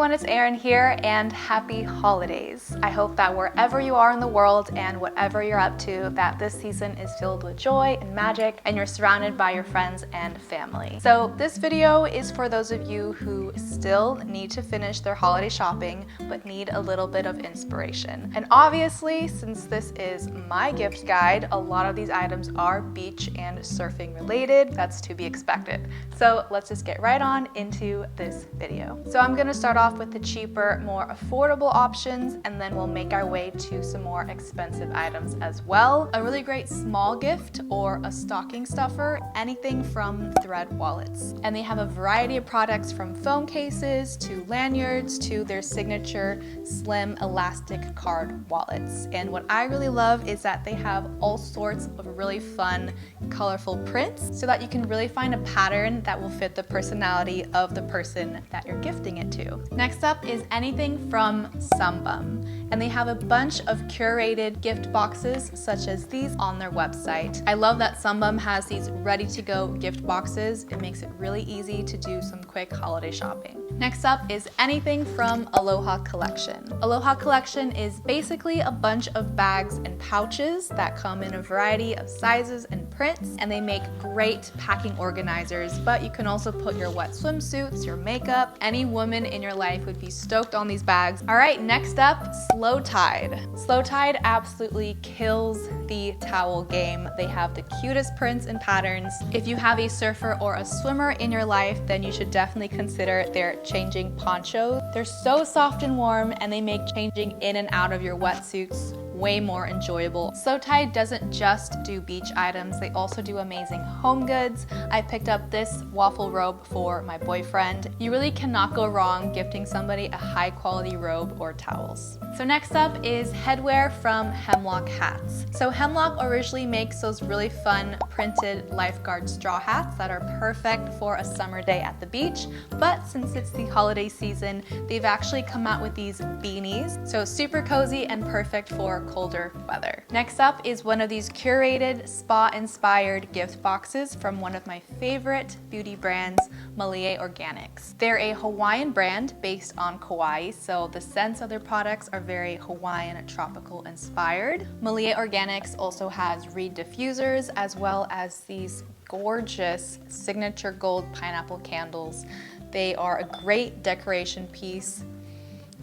everyone, it's Erin here, and happy holidays. I hope that wherever you are in the world and whatever you're up to, that this season is filled with joy and magic and you're surrounded by your friends and family. So this video is for those of you who still need to finish their holiday shopping but need a little bit of inspiration. And obviously, since this is my gift guide, a lot of these items are beach and surfing related. That's to be expected. So let's just get right on into this video. So I'm gonna start off with the cheaper, more affordable options, and then we'll make our way to some more expensive items as well. A really great small gift or a stocking stuffer, anything from thread wallets. And they have a variety of products from phone cases to lanyards to their signature slim elastic card wallets. And what I really love is that they have all sorts of really fun, colorful prints so that you can really find a pattern that will fit the personality of the person that you're gifting it to. Next up is anything from Sunbum, and they have a bunch of curated gift boxes such as these on their website. I love that Sunbum has these ready-to-go gift boxes. It makes it really easy to do some quick holiday shopping. Next up is anything from Aloha Collection. Aloha Collection is basically a bunch of bags and pouches that come in a variety of sizes and prints, and they make great packing organizers, but you can also put your wet swimsuits, your makeup. Any woman in your life would be stoked on these bags. All right, next up, SLOWTIDE. SLOWTIDE absolutely kills the towel game. They have the cutest prints and patterns. If you have a surfer or a swimmer in your life, then you should definitely consider their changing ponchos. They're so soft and warm, and they make changing in and out of your wetsuits way more enjoyable. SLOWTIDE doesn't just do beach items, they also do amazing home goods. I picked up this waffle robe for my boyfriend. You really cannot go wrong gifting somebody a high quality robe or towels. So next up is Headwear from Hemlock Hats. So Hemlock originally makes those really fun printed lifeguard straw hats that are perfect for a summer day at the beach, but since it's the holiday season, they've actually come out with these beanies, so super cozy and perfect for colder weather. Next up is one of these curated spa-inspired gift boxes from one of my favorite beauty brands, MALIE Organics. They're a Hawaiian brand based on Kauai, so the scents of their products are very Hawaiian tropical inspired. MALIE Organics also has reed diffusers as well as these gorgeous signature gold pineapple candles. They are a great decoration piece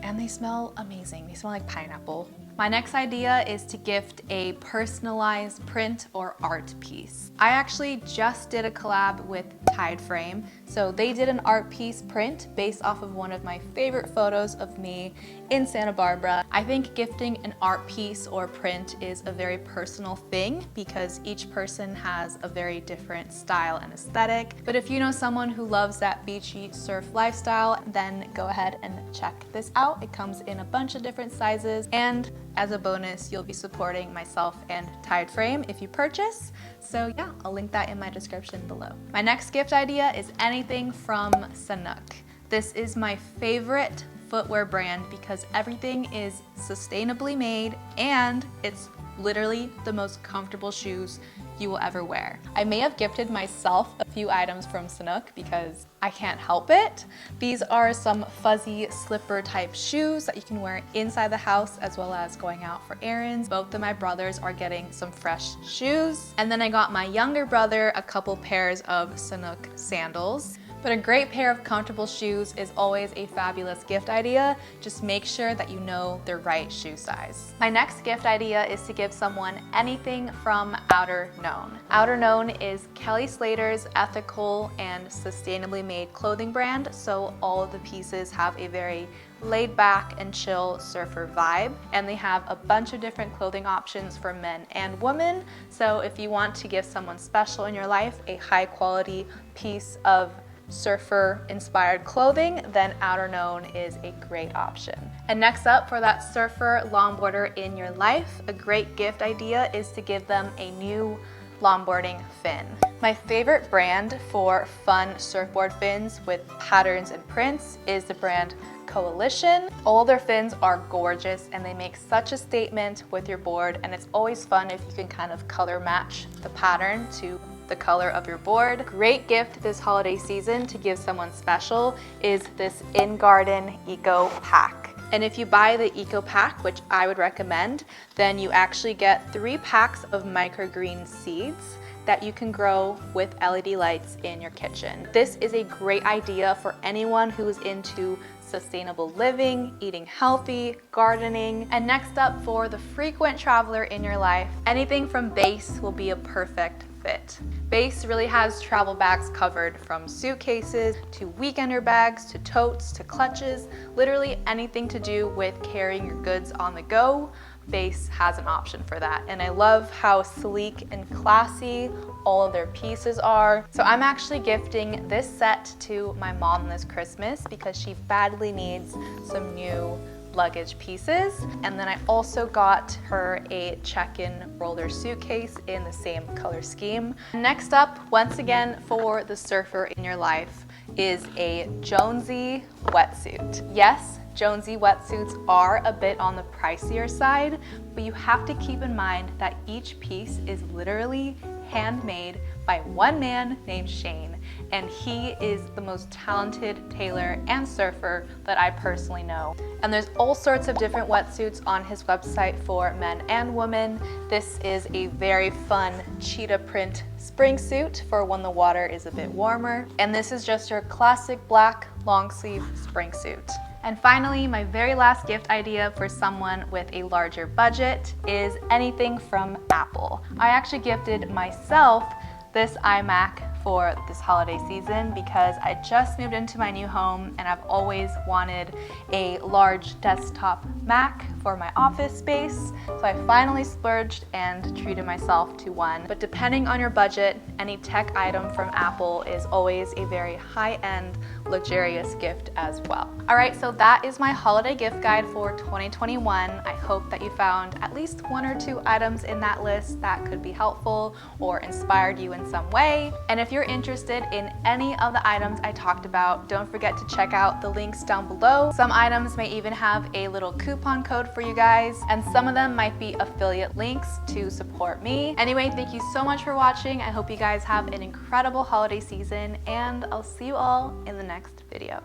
and they smell amazing. They smell like pineapple. My next idea is to gift a personalized print or art piece. I actually just did a collab with Tide Frame. So they did an art piece print based off of one of my favorite photos of me in Santa Barbara. I think gifting an art piece or print is a very personal thing because each person has a very different style and aesthetic. But if you know someone who loves that beachy surf lifestyle, then go ahead and check this out. It comes in a bunch of different sizes, and as a bonus, you'll be supporting myself and Tide Frame if you purchase. So yeah, I'll link that in my description below. My next gift idea is anything from Sanuk. This is my favorite footwear brand because everything is sustainably made and it's literally the most comfortable shoes you will ever wear. I may have gifted myself a few items from Sanuk because I can't help it. These are some fuzzy slipper type shoes that you can wear inside the house as well as going out for errands. Both of my brothers are getting some fresh shoes. And then I got my younger brother a couple pairs of Sanuk sandals. But a great pair of comfortable shoes is always a fabulous gift idea. Just make sure that you know the right shoe size. My next gift idea is to give someone anything from OUTERKNOWN. OUTERKNOWN is Kelly Slater's ethical and sustainably made clothing brand, so all of the pieces have a very laid back and chill surfer vibe, and they have a bunch of different clothing options for men and women. So if you want to give someone special in your life a high quality piece of surfer inspired clothing, then OUTERKNOWN is a great option. And next up, for that surfer longboarder in your life, a great gift idea is to give them a new longboarding fin. My favorite brand for fun surfboard fins with patterns and prints is the brand KOALITION. All their fins are gorgeous and they make such a statement with your board, and it's always fun if you can kind of color match the pattern to the color of your board. Great gift this holiday season to give someone special is this Ingarden Eco Pack. And if you buy the Eco Pack, which I would recommend, then you actually get 3 packs of microgreen seeds that you can grow with LED lights in your kitchen. This is a great idea for anyone who's into sustainable living, eating healthy, gardening. And next up, for the frequent traveler in your life, anything from BEIS will be a perfect fit. BEIS really has travel bags covered, from suitcases to weekender bags to totes to clutches, literally anything to do with carrying your goods on the go. BEIS has an option for that, and I love how sleek and classy all of their pieces are. So I'm actually gifting this set to my mom this Christmas because she badly needs some new luggage pieces. And then I also got her a check-in roller suitcase in the same color scheme. Next up, once again, for the surfer in your life, is a Jonesy wetsuit. Yes, Jonesy wetsuits are a bit on the pricier side, but you have to keep in mind that each piece is literally handmade by one man named Shane, and he is the most talented tailor and surfer that I personally know. And there's all sorts of different wetsuits on his website for men and women. This is a very fun cheetah print spring suit for when the water is a bit warmer, and this is just your classic black long sleeve spring suit. And finally, my very last gift idea for someone with a larger budget is anything from Apple. I actually gifted myself this iMac for this holiday season because I just moved into my new home and I've always wanted a large desktop Mac for my office space. So I finally splurged and treated myself to one. But depending on your budget, any tech item from Apple is always a very high-end, luxurious gift as well. All right, so that is my holiday gift guide for 2021. I hope that you found at least 1 or 2 items in that list that could be helpful or inspired you in some way. And if you're interested in any of the items I talked about, don't forget to check out the links down below. Some items may even have a little coupon code for you guys, and some of them might be affiliate links to support me. Anyway, thank you so much for watching. I hope you guys have an incredible holiday season, and I'll see you all in the next video.